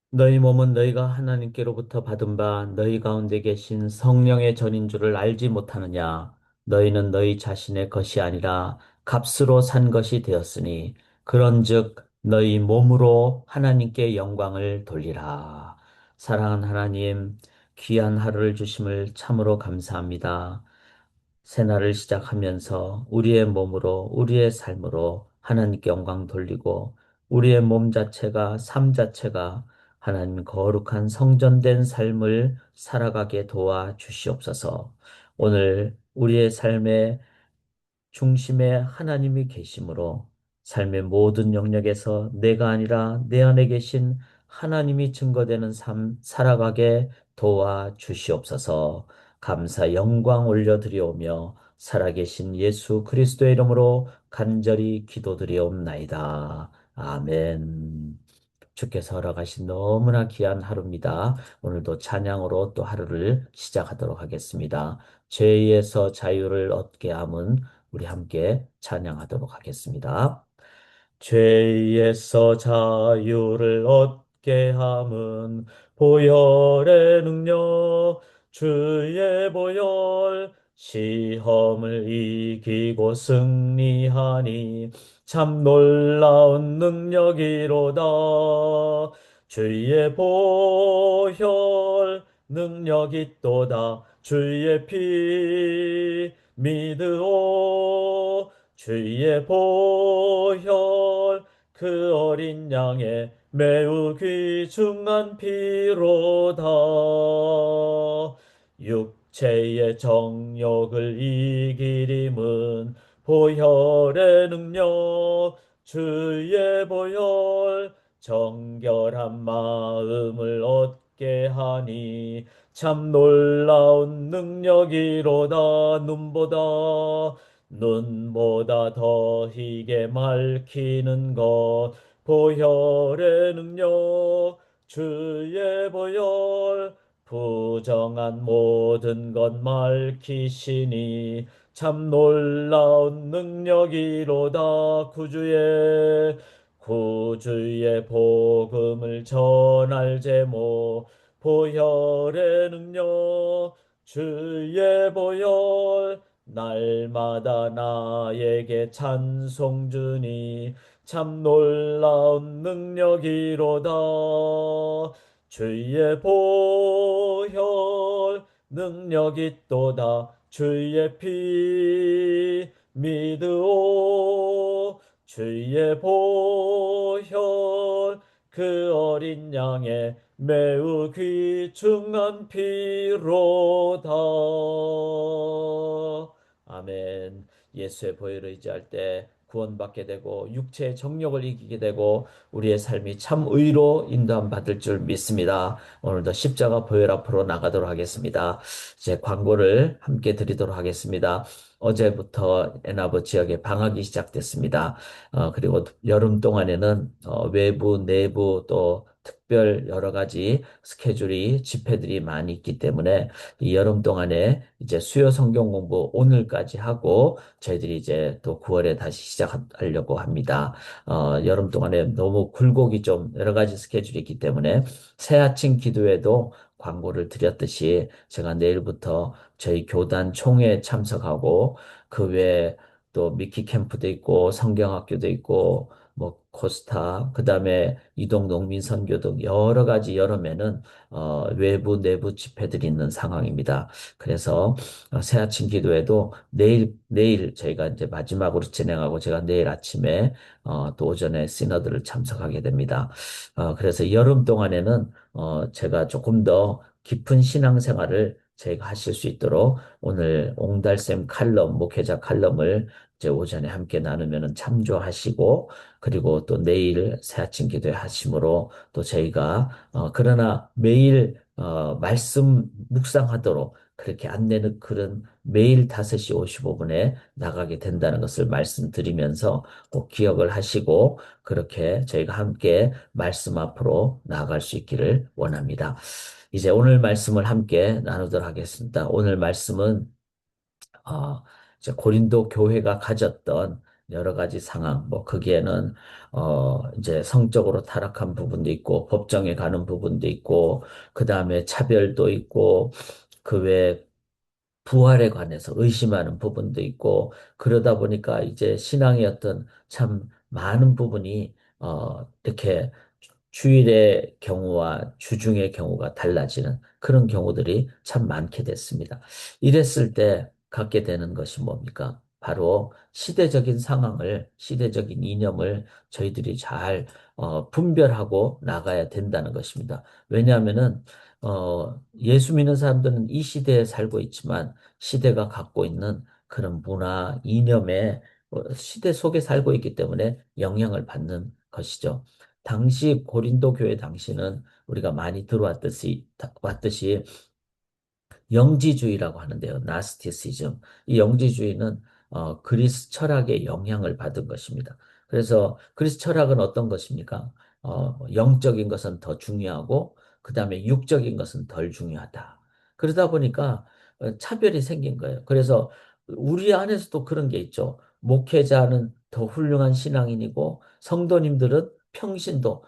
너희 몸은 너희가 하나님께로부터 받은 바 너희 가운데 계신 성령의 전인 줄을 알지 못하느냐? 너희는 너희 자신의 것이 아니라 값으로 산 것이 되었으니 그런즉 너희 몸으로 하나님께 영광을 돌리라. 사랑하는 하나님, 귀한 하루를 주심을 참으로 감사합니다. 새날을 시작하면서 우리의 몸으로, 우리의 삶으로 하나님께 영광 돌리고 우리의 몸 자체가, 삶 자체가 하나님 거룩한 성전된 삶을 살아가게 도와 주시옵소서. 오늘 우리의 삶의 중심에 하나님이 계심으로 삶의 모든 영역에서 내가 아니라 내 안에 계신 하나님이 증거되는 삶 살아가게 도와 주시옵소서. 감사 영광 올려드리오며 살아계신 예수 그리스도의 이름으로 간절히 기도드리옵나이다. 아멘. 주께서 허락하신 너무나 귀한 하루입니다. 오늘도 찬양으로 또 하루를 시작하도록 하겠습니다. 죄에서 자유를 얻게 함은 우리 함께 찬양하도록 하겠습니다. 죄에서 자유를 얻게 함은 보혈의 능력, 주의 보혈, 시험을 이기고 승리하니 참 놀라운 능력이로다. 주의 보혈 능력이 또다. 주의 피 믿으오. 주의 보혈 그 어린 양의 매우 귀중한 피로다. 육체의 정욕을 이기림은 보혈의 능력, 주의 보혈 정결한 마음을 얻게 하니 참 놀라운 능력이로다. 눈보다 더 희게 밝히는 것 보혈의 능력, 주의 보혈 부정한 모든 것 밝히시니 참 놀라운 능력이로다. 구주의 복음을 전할 제목 보혈의 능력, 주의 보혈 날마다 나에게 찬송 주니 참 놀라운 능력이로다. 주의 보혈 능력이 또다. 주의 피 믿으오. 주의 보혈 그 어린 양의 매우 귀중한 피로다. 아멘. 예수의 보혈을 의지할 때 구원받게 되고 육체의 정욕을 이기게 되고 우리의 삶이 참 의로 인도함 받을 줄 믿습니다. 오늘도 십자가 보혈 앞으로 나가도록 하겠습니다. 이제 광고를 함께 드리도록 하겠습니다. 어제부터 애나버 지역에 방학이 시작됐습니다. 그리고 여름 동안에는 외부, 내부 또 특별 여러 가지 스케줄이 집회들이 많이 있기 때문에 이 여름 동안에 이제 수요 성경 공부 오늘까지 하고 저희들이 이제 또 9월에 다시 시작하려고 합니다. 여름 동안에 너무 굴곡이 좀 여러 가지 스케줄이 있기 때문에 새 아침 기도회도 광고를 드렸듯이 제가 내일부터 저희 교단 총회에 참석하고 그 외에 또 미키 캠프도 있고 성경학교도 있고 뭐 코스타 그다음에 이동 농민 선교 등 여러 가지 여름에는 외부 내부 집회들이 있는 상황입니다. 그래서 새 아침 기도회도 내일 저희가 이제 마지막으로 진행하고 제가 내일 아침에 또 오전에 시너드를 참석하게 됩니다. 그래서 여름 동안에는 제가 조금 더 깊은 신앙생활을 저희가 하실 수 있도록 오늘 옹달샘 칼럼, 목회자 칼럼을 이제 오전에 함께 나누면 참조하시고 그리고 또 내일 새 아침 기도회 하심으로 또 저희가 그러나 매일 말씀 묵상하도록 그렇게 안내는 글은 매일 5시 55분에 나가게 된다는 것을 말씀드리면서 꼭 기억을 하시고 그렇게 저희가 함께 말씀 앞으로 나아갈 수 있기를 원합니다. 이제 오늘 말씀을 함께 나누도록 하겠습니다. 오늘 말씀은 어, 이제 고린도 교회가 가졌던 여러 가지 상황, 뭐 거기에는 이제 성적으로 타락한 부분도 있고 법정에 가는 부분도 있고 그다음에 차별도 있고 그 외에 부활에 관해서 의심하는 부분도 있고 그러다 보니까 이제 신앙의 어떤 참 많은 부분이 이렇게 주일의 경우와 주중의 경우가 달라지는 그런 경우들이 참 많게 됐습니다. 이랬을 때 갖게 되는 것이 뭡니까? 바로 시대적인 상황을, 시대적인 이념을 저희들이 잘 분별하고 나가야 된다는 것입니다. 왜냐하면은 예수 믿는 사람들은 이 시대에 살고 있지만 시대가 갖고 있는 그런 문화, 이념에 시대 속에 살고 있기 때문에 영향을 받는 것이죠. 당시 고린도 교회 당시는 우리가 많이 왔듯이 영지주의라고 하는데요. 나스티시즘. 이 영지주의는 그리스 철학의 영향을 받은 것입니다. 그래서 그리스 철학은 어떤 것입니까? 영적인 것은 더 중요하고 그다음에 육적인 것은 덜 중요하다. 그러다 보니까 차별이 생긴 거예요. 그래서 우리 안에서도 그런 게 있죠. 목회자는 더 훌륭한 신앙인이고 성도님들은 평신도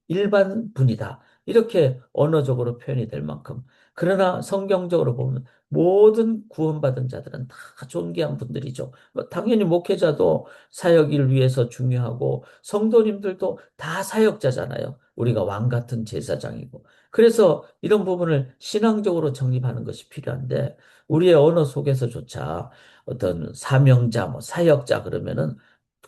일반 분이다. 이렇게 언어적으로 표현이 될 만큼 그러나 성경적으로 보면 모든 구원받은 자들은 다 존귀한 분들이죠. 뭐 당연히 목회자도 사역을 위해서 중요하고 성도님들도 다 사역자잖아요. 우리가 왕 같은 제사장이고. 그래서 이런 부분을 신앙적으로 정립하는 것이 필요한데 우리의 언어 속에서조차 어떤 사명자, 뭐 사역자 그러면은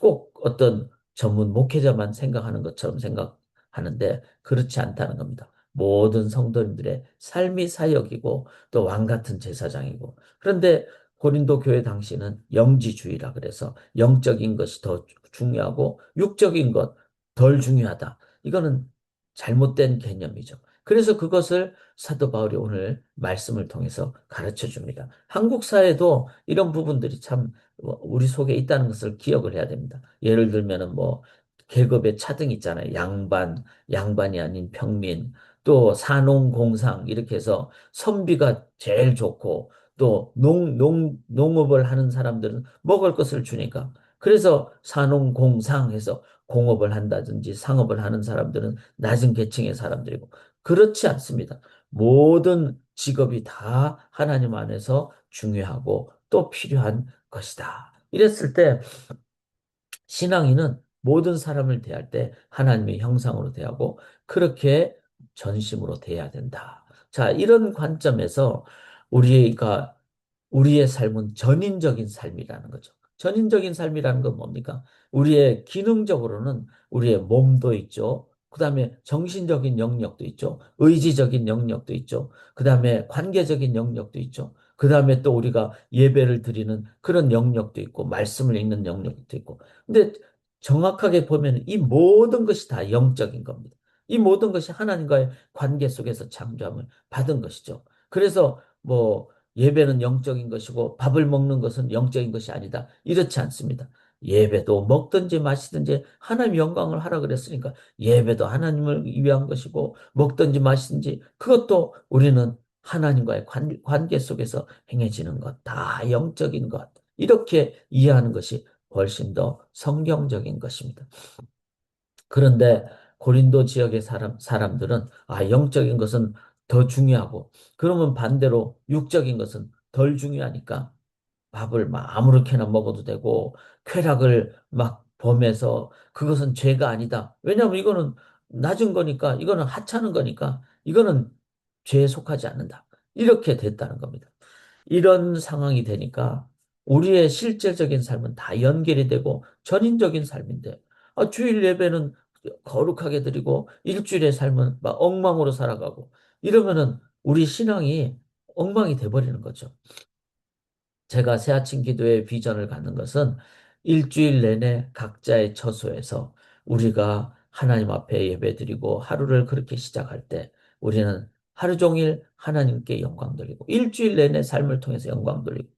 꼭 어떤 전문 목회자만 생각하는 것처럼 생각하는데 그렇지 않다는 겁니다. 모든 성도님들의 삶이 사역이고 또 왕 같은 제사장이고 그런데 고린도 교회 당시는 영지주의라 그래서 영적인 것이 더 중요하고 육적인 것 덜 중요하다. 이거는 잘못된 개념이죠. 그래서 그것을 사도 바울이 오늘 말씀을 통해서 가르쳐 줍니다. 한국 사회도 이런 부분들이 참 우리 속에 있다는 것을 기억을 해야 됩니다. 예를 들면은 뭐 계급의 차등 있잖아요. 양반이 아닌 평민, 또 산농공상 이렇게 해서 선비가 제일 좋고 또 농업을 하는 사람들은 먹을 것을 주니까 그래서 산농공상 해서 공업을 한다든지 상업을 하는 사람들은 낮은 계층의 사람들이고 그렇지 않습니다. 모든 직업이 다 하나님 안에서 중요하고 또 필요한 것이다. 이랬을 때 신앙인은 모든 사람을 대할 때 하나님의 형상으로 대하고 그렇게 전심으로 대해야 된다. 자, 이런 관점에서 우리가 우리의 삶은 전인적인 삶이라는 거죠. 전인적인 삶이라는 건 뭡니까? 우리의 기능적으로는 우리의 몸도 있죠. 그다음에 정신적인 영역도 있죠. 의지적인 영역도 있죠. 그다음에 관계적인 영역도 있죠. 그다음에 또 우리가 예배를 드리는 그런 영역도 있고 말씀을 읽는 영역도 있고. 근데 정확하게 보면 이 모든 것이 다 영적인 겁니다. 이 모든 것이 하나님과의 관계 속에서 창조함을 받은 것이죠. 그래서 뭐 예배는 영적인 것이고 밥을 먹는 것은 영적인 것이 아니다. 이렇지 않습니다. 예배도 먹든지 마시든지 하나님 영광을 하라 그랬으니까 예배도 하나님을 위한 것이고 먹든지 마시든지 그것도 우리는 하나님과의 관계 속에서 행해지는 것, 다 영적인 것. 이렇게 이해하는 것이 훨씬 더 성경적인 것입니다. 그런데 고린도 지역의 사람들은 영적인 것은 더 중요하고 그러면 반대로 육적인 것은 덜 중요하니까 밥을 막 아무렇게나 먹어도 되고 쾌락을 막 범해서 그것은 죄가 아니다. 왜냐하면 이거는 낮은 거니까 이거는 하찮은 거니까 이거는 죄에 속하지 않는다. 이렇게 됐다는 겁니다. 이런 상황이 되니까 우리의 실제적인 삶은 다 연결이 되고 전인적인 삶인데 주일 예배는 거룩하게 드리고 일주일의 삶은 막 엉망으로 살아가고 이러면은 우리 신앙이 엉망이 돼버리는 거죠. 제가 새아침 기도의 비전을 갖는 것은 일주일 내내 각자의 처소에서 우리가 하나님 앞에 예배드리고 하루를 그렇게 시작할 때 우리는 하루 종일 하나님께 영광 돌리고 일주일 내내 삶을 통해서 영광 돌리고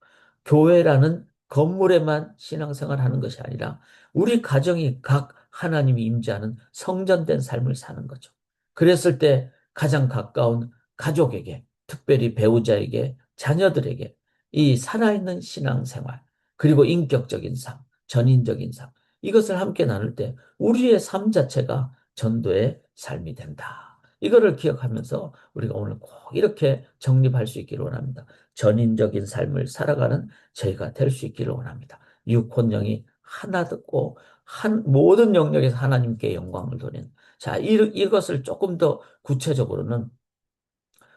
교회라는 건물에만 신앙생활 하는 것이 아니라 우리 가정이 각 하나님이 임재하는 성전된 삶을 사는 거죠. 그랬을 때 가장 가까운 가족에게, 특별히 배우자에게, 자녀들에게 이 살아있는 신앙생활, 그리고 인격적인 삶, 전인적인 삶. 이것을 함께 나눌 때 우리의 삶 자체가 전도의 삶이 된다. 이거를 기억하면서 우리가 오늘 꼭 이렇게 정립할 수 있기를 원합니다. 전인적인 삶을 살아가는 저희가 될 수 있기를 원합니다. 육혼령이 하나 듣고 모든 영역에서 하나님께 영광을 돌리는. 자, 이것을 조금 더 구체적으로는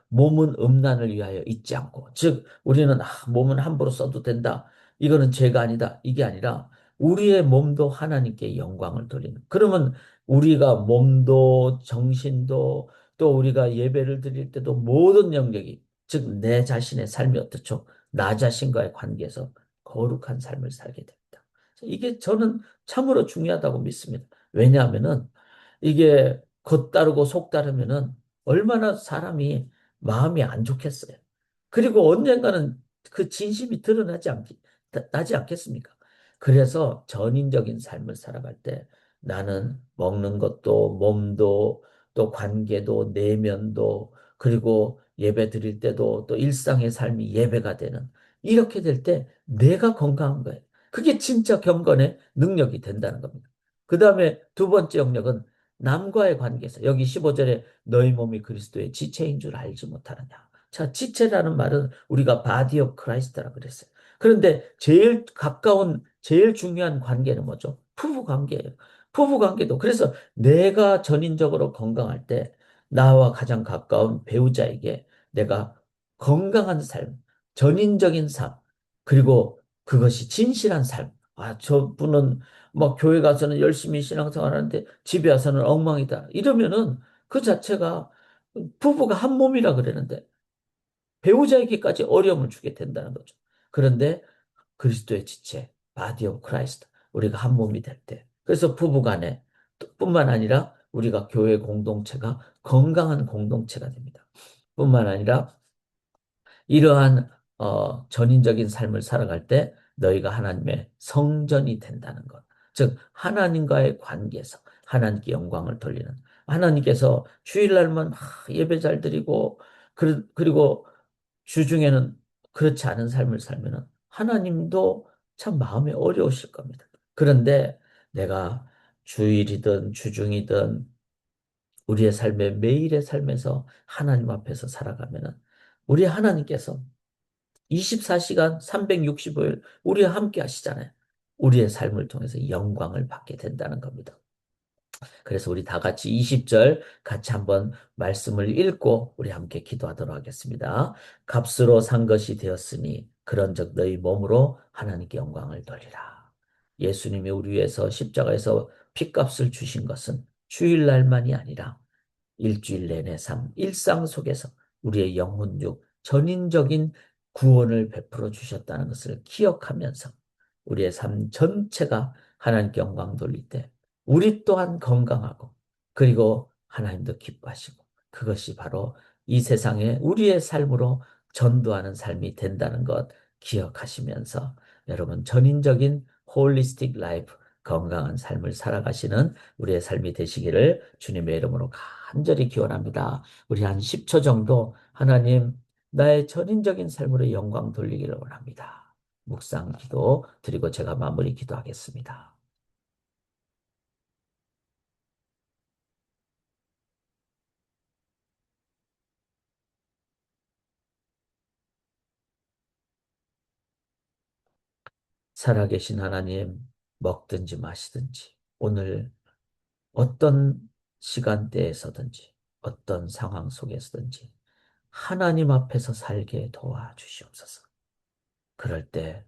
몸은 음란을 위하여 있지 않고, 즉 우리는 몸은 함부로 써도 된다. 이거는 죄가 아니다. 이게 아니라 우리의 몸도 하나님께 영광을 돌리는. 그러면 우리가 몸도 정신도 또 우리가 예배를 드릴 때도 모든 영역이, 즉 내 자신의 삶이 어떻죠? 나 자신과의 관계에서 거룩한 삶을 살게 됩니다. 이게 저는 참으로 중요하다고 믿습니다. 왜냐하면은 이게 겉 따르고 속 따르면은 얼마나 사람이 마음이 안 좋겠어요. 그리고 언젠가는 그 진심이 나지 않겠습니까? 그래서 전인적인 삶을 살아갈 때 나는 먹는 것도 몸도 또 관계도 내면도 그리고 예배 드릴 때도 또 일상의 삶이 예배가 되는 이렇게 될 때 내가 건강한 거예요. 그게 진짜 경건의 능력이 된다는 겁니다. 그 다음에 두 번째 영역은 남과의 관계에서 여기 15절에 너희 몸이 그리스도의 지체인 줄 알지 못하느냐. 자, 지체라는 말은 우리가 바디 오브 크라이스트라 그랬어요. 그런데 제일 가까운, 제일 중요한 관계는 뭐죠? 부부 관계예요. 부부 관계도. 그래서 내가 전인적으로 건강할 때 나와 가장 가까운 배우자에게 내가 건강한 삶, 전인적인 삶, 그리고 그것이 진실한 삶. 저분은 막 교회 가서는 열심히 신앙생활 하는데 집에 와서는 엉망이다. 이러면은 그 자체가 부부가 한 몸이라 그러는데 배우자에게까지 어려움을 주게 된다는 거죠. 그런데 그리스도의 지체, 바디 오브 크라이스트, 우리가 한 몸이 될 때. 그래서 부부 간에 뿐만 아니라 우리가 교회 공동체가 건강한 공동체가 됩니다. 뿐만 아니라 이러한 전인적인 삶을 살아갈 때 너희가 하나님의 성전이 된다는 것. 즉 하나님과의 관계에서 하나님께 영광을 돌리는 하나님께서 주일날만 예배 잘 드리고 그리고 주중에는 그렇지 않은 삶을 살면은 하나님도 참 마음이 어려우실 겁니다. 그런데 내가 주일이든 주중이든 우리의 삶의 매일의 삶에서 하나님 앞에서 살아가면은 우리 하나님께서 24시간 365일 우리와 함께 하시잖아요. 우리의 삶을 통해서 영광을 받게 된다는 겁니다. 그래서 우리 다 같이 20절 같이 한번 말씀을 읽고 우리 함께 기도하도록 하겠습니다. 값으로 산 것이 되었으니 그런즉 너희 몸으로 하나님께 영광을 돌리라. 예수님이 우리 위해서 십자가에서 핏값을 주신 것은 주일날만이 아니라 일주일 내내 삶, 일상 속에서 우리의 영혼육, 전인적인 구원을 베풀어 주셨다는 것을 기억하면서 우리의 삶 전체가 하나님께 영광 돌릴 때 우리 또한 건강하고 그리고 하나님도 기뻐하시고 그것이 바로 이 세상에 우리의 삶으로 전도하는 삶이 된다는 것 기억하시면서 여러분 전인적인 홀리스틱 라이프 건강한 삶을 살아가시는 우리의 삶이 되시기를 주님의 이름으로 간절히 기원합니다. 우리 한 10초 정도 하나님 나의 전인적인 삶으로 영광 돌리기를 원합니다. 묵상 기도 드리고 제가 마무리 기도하겠습니다. 살아계신 하나님, 먹든지 마시든지 오늘 어떤 시간대에서든지 어떤 상황 속에서든지 하나님 앞에서 살게 도와주시옵소서. 그럴 때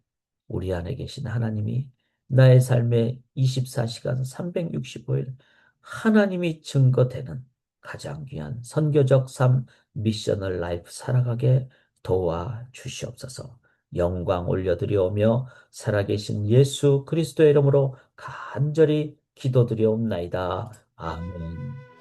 우리 안에 계신 하나님이 나의 삶의 24시간 365일 하나님이 증거되는 가장 귀한 선교적 삶 미셔널 라이프 살아가게 도와주시옵소서. 영광 올려드리오며 살아계신 예수 그리스도의 이름으로 간절히 기도드리옵나이다. 아멘.